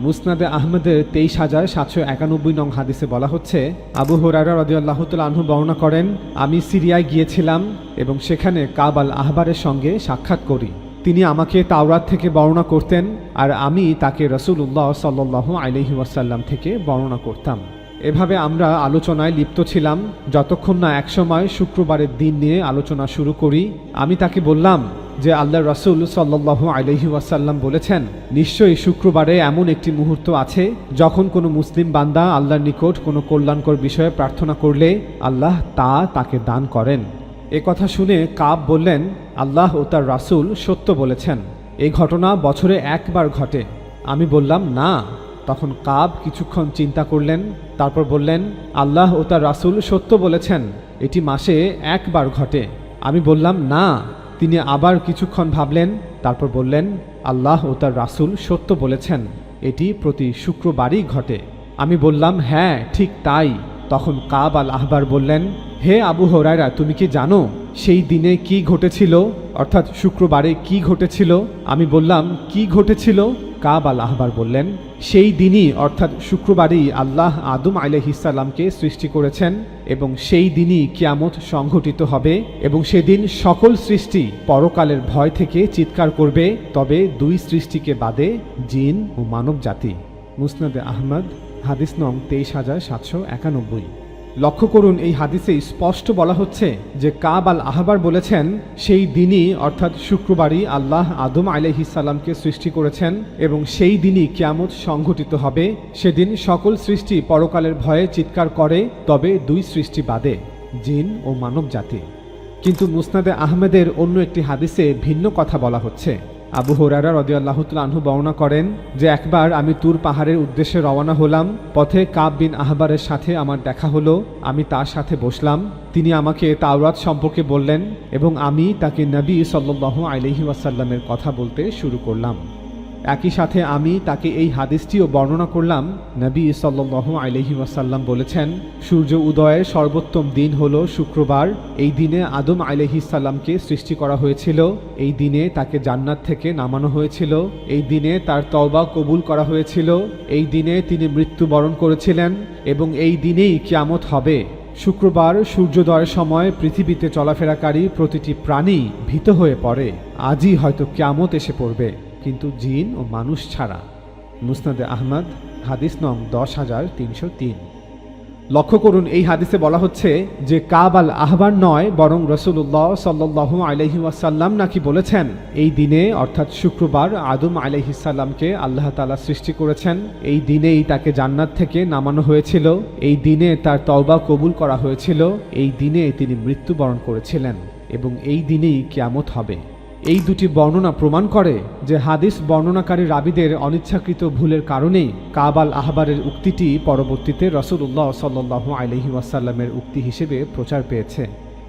মুসনাদে আহমদের ২৩,৭৯১ নং হাদিসে বলা হচ্ছে, আবু হুরায়রা রাদিয়াল্লাহু তাআলা আনহু বর্ণনা করেন, আমি সিরিয়ায় গিয়েছিলাম এবং সেখানে কাব আল আহবারের সঙ্গে সাক্ষাৎ করি। তিনি আমাকে তাওরাত থেকে বর্ণনা করতেন আর আমি তাকে রাসূলুল্লাহ সাল্লাল্লাহু আলাইহি ওয়াসাল্লাম থেকে বর্ণনা করতাম। এভাবে আমরা আলোচনায় লিপ্ত ছিলাম যতক্ষণ না একসময় শুক্রবারের দিন নিয়ে আলোচনা শুরু করি। আমি তাকে বললাম যে আল্লাহর রাসূল সাল্লাল্লাহু আলাইহি ওয়াসাল্লাম বলেছেন, নিশ্চয়ই শুক্রবারে এমন একটি মুহূর্ত আছে যখন কোনো মুসলিম বান্দা আল্লাহর নিকট কোনো কল্যাণকর বিষয়ে প্রার্থনা করলে আল্লাহ তাকে দান করেন। এ কথা শুনে কাব বললেন, আল্লাহ ও তার রাসূল সত্য বলেছেন, এই ঘটনা বছরে একবার ঘটে। আমি বললাম না। তখন কাব কিছুক্ষণ চিন্তা করলেন, তারপর বললেন, আল্লাহ ও তার রাসূল সত্য বলেছেন, এটি মাসে একবার ঘটে। আমি বললাম না। তিনি আবার কিছুক্ষণ ভাবলেন, তারপর বললেন, আল্লাহ ও তার রাসূল সত্য বলেছেন, এটি প্রতি শুক্রবারই ঘটে। আমি বললাম, হ্যাঁ ঠিক তাই। তখন কাব আল আহবার বললেন, হে আবু হুরায়রা, তুমি কি জানো সেই দিনে কি ঘটেছিল, অর্থাৎ শুক্রবারে কি ঘটেছিল? আমি বললাম, কি ঘটেছিল? কাব আল আহবার বললেন, সেই দিনই অর্থাৎ শুক্রবারেই আল্লাহ আদম আলাইহিস সালামকে সৃষ্টি করেছেন এবং সেই দিনই কিয়ামত সংঘটিত হবে এবং সেদিন সকল সৃষ্টি পরকালের ভয় থেকে চিৎকার করবে, তবে দুই সৃষ্টিকে বাদে, জিন ও মানব জাতি। মুসনাদে আহমদ হাদিস নং ২৩,৭৯১। লক্ষ্য করুন, এই হাদিসে স্পষ্ট বলা হচ্ছে যে কাব আল আহবার বলেছেন, সেই দিনই অর্থাৎ শুক্রবারই আল্লাহ আদম আলাইহিস সালামকে সৃষ্টি করেছেন এবং সেই দিনই কিয়ামত সংঘটিত হবে। সেদিন সকল সৃষ্টি পরকালের ভয়ে চিৎকার করে, তবে দুই সৃষ্টি বাদে, জিন ও মানব জাতি। কিন্তু মুসনাদে আহমেদের অন্য একটি হাদিসে ভিন্ন কথা বলা হচ্ছে। আবু হুরায়রা রাদিয়াল্লাহু তাআলা আনহু বর্ণনা করেন যে একবার আমি তুর পাহাড়ের উদ্দেশ্যে রওনা হলাম। পথে কাব বিন আহবারের সাথে আমার দেখা হলো। আমি তার সাথে বসলাম। তিনি আমাকে তাওরাত সম্পর্কে বললেন এবং আমি তাকে নবী সাল্লাল্লাহু আলাইহি ওয়াসাল্লামের কথা বলতে শুরু করলাম। একই সাথে আমি তাকে এই হাদিসটিও বর্ণনা করলাম। নবী সাল্লাল্লাহু আলাইহি ওয়াসাল্লাম বলেছেন, সূর্য উদয়ের সর্বোত্তম দিন হলো শুক্রবার। এই দিনে আদম আলাইহিস সালামকে সৃষ্টি করা হয়েছিল। এই দিনে তাকে জান্নাত থেকে নামানো হয়েছিল। এই দিনে তার তওবা কবুল করা হয়েছিল। এই দিনে তিনি মৃত্যুবরণ করেছিলেন এবং এই দিনেই কিয়ামত হবে। শুক্রবার সূর্যোদয়ের সময় পৃথিবীতে চলাফেরাকারী প্রতিটি প্রাণী ভীত হয়ে পড়ে। আজই হয়তো কিয়ামত এসে পড়বে, কিন্তু জিন ও মানুষ ছাড়া। মুসনাদে আহমদ হাদিস নং ১০,৩০৩। লক্ষ্য করুন, এই হাদিসে বলা হচ্ছে যে কাব আল আহবার নয়, বরং রাসূলুল্লাহ সাল্লাল্লাহু আলাইহি ওয়াসাল্লাম নাকি বলেছেন, এই দিনে অর্থাৎ শুক্রবার আদম আলাইহিস সালামকে আল্লাহ তাআলা সৃষ্টি করেছেন। এই দিনেই তাকে জান্নাত থেকে নামানো হয়েছিল। এই দিনে তার তওবা কবুল করা হয়েছিল। এই দিনে তিনি মৃত্যুবরণ করেছিলেন এবং এই দিনেই কিয়ামত হবে। এই দুটি বর্ণনা প্রমাণ করে যে হাদিস বর্ণনাকারী রাবীদের অনিচ্ছাকৃত ভুলের কারণেই কাব আল আহবারের উক্তিটি পরবর্তীতে রাসূলুল্লাহ সাল্লাল্লাহু আলাইহি ওয়াসাল্লামের উক্তি হিসেবে প্রচার পেয়েছে।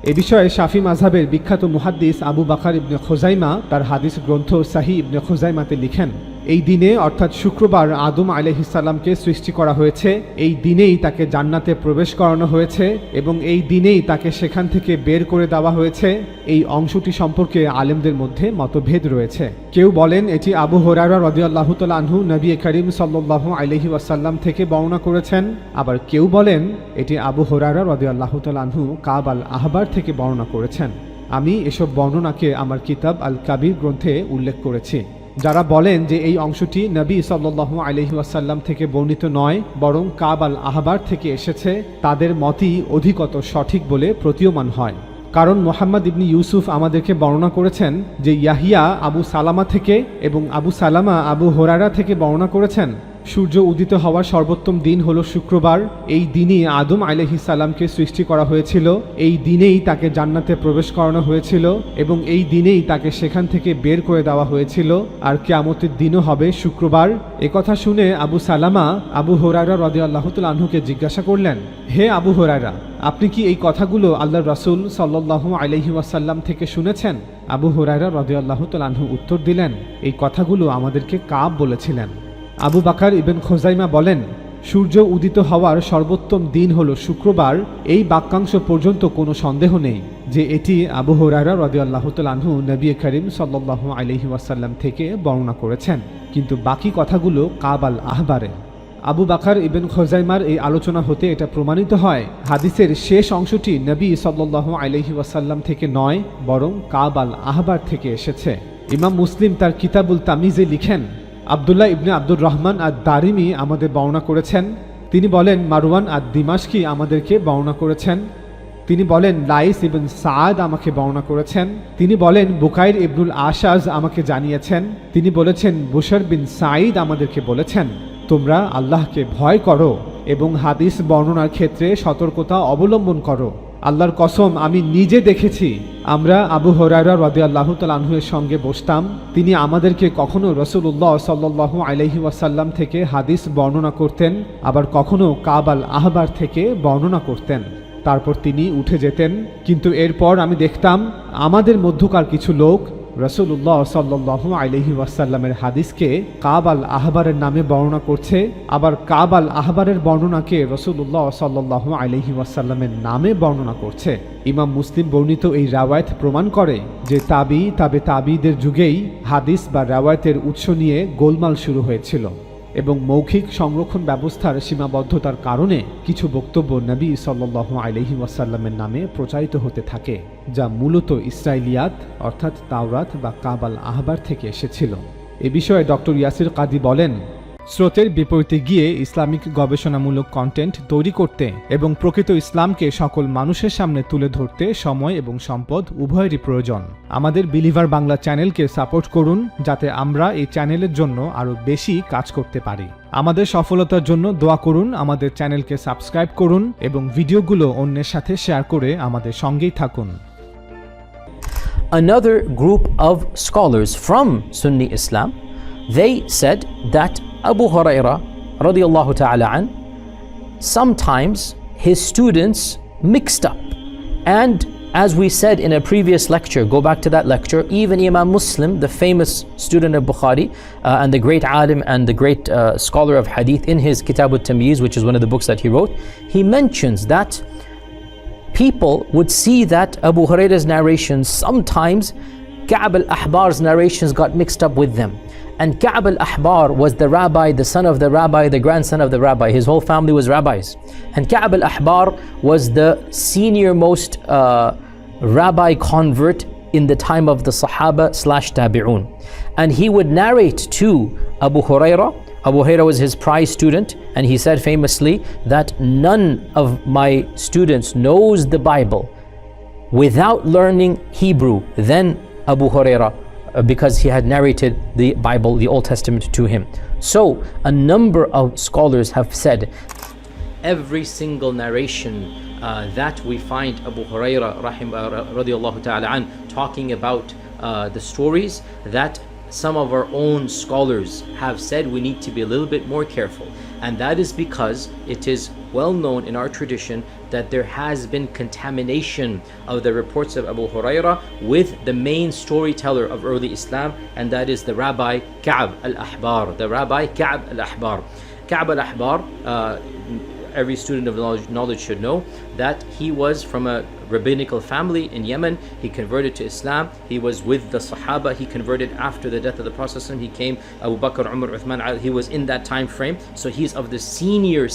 এ বিষয়ে শাফি মাযহাবের বিখ্যাত মুহাদ্দিস আবু বকর ইবনে খুযাইমা তার হাদিস গ্রন্থ সহিহ ইবনে খুযাইমাতে লিখেন, এই দিনে অর্থাৎ শুক্রবার আদম আলাইহিস সালামকে সৃষ্টি করা হয়েছে। এই দিনেই তাকে জান্নাতে প্রবেশ করানো হয়েছে এবং এই দিনেই তাকে সেখান থেকে বের করে দেওয়া হয়েছে। এই অংশটি সম্পর্কে আলেমদের মধ্যে মতভেদ রয়েছে। কেউ বলেন এটি আবু হুরায়রা রাদিয়াল্লাহু তাআলা আনহু নবী করিম সাল্লাল্লাহু আলাইহি ওয়াসাল্লাম থেকে বর্ণনা করেছেন। আবার কেউ বলেন এটি আবু হুরায়রা রাদিয়াল্লাহু তাআলা আনহু কাব আল আহবার থেকে বর্ণনা করেছেন। আমি এসব বর্ণনাকে আমার কিতাব আল কাবির গ্রন্থে উল্লেখ করেছি। যারা বলেন যে এই অংশটি নবী সাল্লাল্লাহু আলাইহি ওয়াসাল্লাম থেকে বর্ণিত নয়, বরং কাব আল আহবার থেকে এসেছে, তাদের মতই অধিকতর সঠিক বলে প্রতীয়মান হয়। কারণ মুহাম্মদ ইবনে ইউসুফ আমাদেরকে বর্ণনা করেছেন যে ইয়াহিয়া আবু সালামা থেকে এবং আবু সালামা আবু হুরায়রা থেকে বর্ণনা করেছেন, সূর্য উদিত হওয়ার সর্বোত্তম দিন হলো শুক্রবার। এই দিনই আদম আলাইহিস সালামকে সৃষ্টি করা হয়েছিল। এই দিনেই তাকে জান্নাতে প্রবেশ করানো হয়েছিল এবং এই দিনেই তাকে সেখান থেকে বের করে দেওয়া হয়েছিল। আর কিয়ামতের দিনও হবে শুক্রবার। একথা শুনে আবু সালামা আবু হুরায়রা রাদিয়াল্লাহু তাআলা আনহুকে জিজ্ঞাসা করলেন, হে আবু হুরায়রা, আপনি কি এই কথাগুলো আল্লাহর রাসূল সাল্লাল্লাহু আলাইহি ওয়াসাল্লাম থেকে শুনেছেন? আবু হুরায়রা রাদিয়াল্লাহু তাআলা আনহু উত্তর দিলেন, এই কথাগুলো আমাদেরকে কাব বলেছিলেন। আবু বকর ইবনে খুযাইমা বলেন, সূর্য উদিত হওয়ার সর্বোত্তম দিন হলো শুক্রবার, এই বাক্যাংশ পর্যন্ত কোনো সন্দেহ নেই যে এটি আবু হুরায়রা রাদিয়াল্লাহু তাআলা আনহু নবী করিম সাল্লাল্লাহু আলাইহি ওয়াসাল্লাম থেকে বর্ণনা করেছেন, কিন্তু বাকি কথাগুলো কাব আল আহবারে। আবু বাকার ইবন খোজাইমার এই আলোচনা হতে এটা প্রমাণিত হয় হাদিসের শেষ অংশটি নবী সাল্লাল্লাহু আলাইহি ওয়াসাল্লাম থেকে নয়, বরং কাব আল আহবার থেকে এসেছে। ইমাম মুসলিম তার কিতাবুল তামিজে লিখেন, আবদুল্লাহ ইবনে আব্দুর রহমান আদ-দারিমি আমাদের বর্ণনা করেছেন। তিনি বলেন, মারওয়ান আদ-দিমাশকি আমাদেরকে বর্ণনা করেছেন। তিনি বলেন, লাইস ইবন সাদ আমাকে বর্ণনা করেছেন। তিনি বলেন, বুকাইর ইবনুল আশাজ আমাকে জানিয়েছেন। তিনি বলেছেন, বুশর বিন সাঈদ আমাদেরকে বলেছেন, তোমরা আল্লাহকে ভয় করো এবং হাদিস বর্ণনার ক্ষেত্রে সতর্কতা অবলম্বন করো। আল্লাহর কসম, আমি নিজে দেখেছি আমরা আবু হুরায়রা রাদিয়াল্লাহু তাআলা আনহুর সঙ্গে বসতাম। তিনি আমাদেরকে কখনো রাসূলুল্লাহ সাল্লাল্লাহু আলাইহি ওয়াসাল্লাম থেকে হাদিস বর্ণনা করতেন, আবার কখনো কাব আল আহবার থেকে বর্ণনা করতেন। তারপর তিনি উঠে যেতেন, কিন্তু এরপর আমি দেখতাম আমাদের মধ্যকার কিছু লোক রাসূলুল্লাহ সাল্লাল্লাহু আলাইহি ওয়াসাল্লামের হাদিসকে কাব আল আহবারের নামে বর্ণনা করছে, আবার কাব আল আহবারের বর্ণনাকে রাসূলুল্লাহ সাল্লাল্লাহু আলাইহি ওয়াসাল্লামের নামে বর্ণনা করছে। ইমাম মুসলিম বর্ণিত এই রাওয়ায়াত প্রমাণ করে যে তাবিদের যুগেই হাদিস বা রাওয়ায়াতের উৎস নিয়ে গোলমাল শুরু হয়েছিল এবং মৌখিক সংরক্ষণ ব্যবস্থার সীমাবদ্ধতার কারণে কিছু বক্তব্য নবী সাল্লাল্লাহু আলাইহি ওয়াসাল্লামের নামে প্রচারিত হতে থাকে, যা মূলত ইসরাইলিয়াত অর্থাৎ তাওরাত বা কাব আল আহবার থেকে এসেছিল। এ বিষয়ে ডক্টর ইয়াসির কাদি বলেন, স্রোতের বিপরীতে গিয়ে ইসলামিক গবেষণামূলক কন্টেন্ট তৈরি করতে এবং প্রকৃত ইসলামকে সকল মানুষের সামনে তুলে ধরতে সময় এবং সম্পদ উভয়েরই প্রয়োজন। আমাদের বিলিভার বাংলা চ্যানেলকে সাপোর্ট করুন যাতে আমরা এই চ্যানেলের জন্য আরও বেশি কাজ করতে পারি। আমাদের সফলতার জন্য দোয়া করুন, আমাদের চ্যানেলকে সাবস্ক্রাইব করুন এবং ভিডিওগুলো অন্যের সাথে শেয়ার করে আমাদের সঙ্গেই থাকুন। Another group of scholars from Sunni Islam, they said that Abu Hurairah radiallahu ta'ala an, sometimes his students mixed up. And as we said in a previous lecture, go back to that lecture, even Imam Muslim, the famous student of Bukhari and the great alim and the great scholar of hadith, in his Kitab al-Tamyiz, which is one of the books that he wrote, he mentions that people would see that Abu Hurairah's narrations, sometimes Ka'b al-Ahbar's narrations got mixed up with them. And Ka'b al-Ahbar was the rabbi, the son of the rabbi, the grandson of the rabbi. His whole family was rabbis. And Ka'b al-Ahbar was the senior most rabbi convert in the time of the Sahaba / Tabi'un. And he would narrate to Abu Hurairah. Abu Hurairah was his prize student, and he said famously that none of my students knows the Bible without learning Hebrew than Abu Hurairah, because he had narrated the Bible, the Old Testament, to him. So a number of scholars have said every single narration that we find Abu Hurairah radiallahu ta'ala an talking about the stories, that some of our own scholars have said we need to be a little bit more careful. And that is because it is well known in our tradition that there has been contamination of the reports of Abu Hurairah with the main storyteller of early Islam, and that is the Rabbi Ka'b al-Ahbar. The Rabbi Ka'b al-Ahbar. Ka'b al-Ahbar, every student of knowledge should know that he was from a rabbinical family in Yemen. He converted to Islam. He was with the Sahaba. He converted after the death of the Prophet. He came Abu Bakr, Umar, Uthman. He was in that time frame. So he's of the senior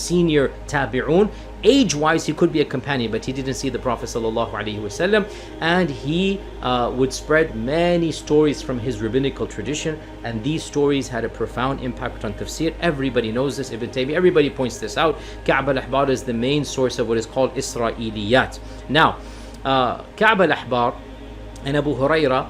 tabi'un. Age-wise, he could be a companion, but he didn't see the Prophet sallallahu alaihi wasallam. And he would spread many stories from his rabbinical tradition. And these stories had a profound impact on tafsir. Everybody knows this. Ibn Taymiyyah, everybody points this out. Ka'b al-Ahbar is the main source of what is called Isra'iliyat. Now, Ka'b al-Ahbar and Abu Hurairah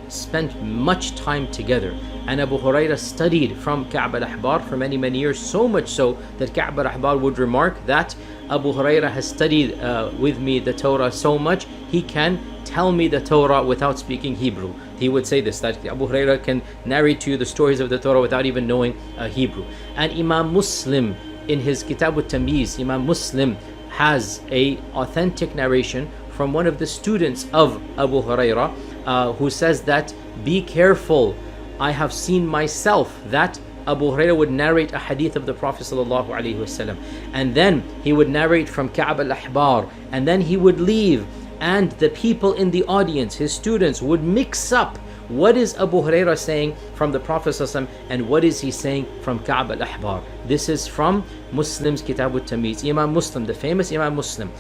spent much time together, and Abu Hurairah studied from Ka'b al-Ahbar for many years, so much so that Ka'b al-Ahbar would remark that Abu Hurairah has studied with me the Torah so much he can tell me the Torah without speaking Hebrew. He would say this, that Abu Hurairah can narrate to you the stories of the Torah without even knowing Hebrew. And Imam Muslim, in his Kitab al-Tamyiz, Imam Muslim has a authentic narration from one of the students of Abu Hurairah who says that, be careful, I have seen myself that Abu Hurairah would narrate a hadith of the Prophet sallallahu alaihi wasallam, and then he would narrate from Ka'b al-Ahbar, and then he would leave, and the people in the audience, his students, would mix up what is Abu Hurairah saying from the Prophet ﷺ and what is he saying from Ka'b al-Ahbar. This is from Muslim's Kitab al-Tamyiz, Imam Muslim, the famous Imam Muslim.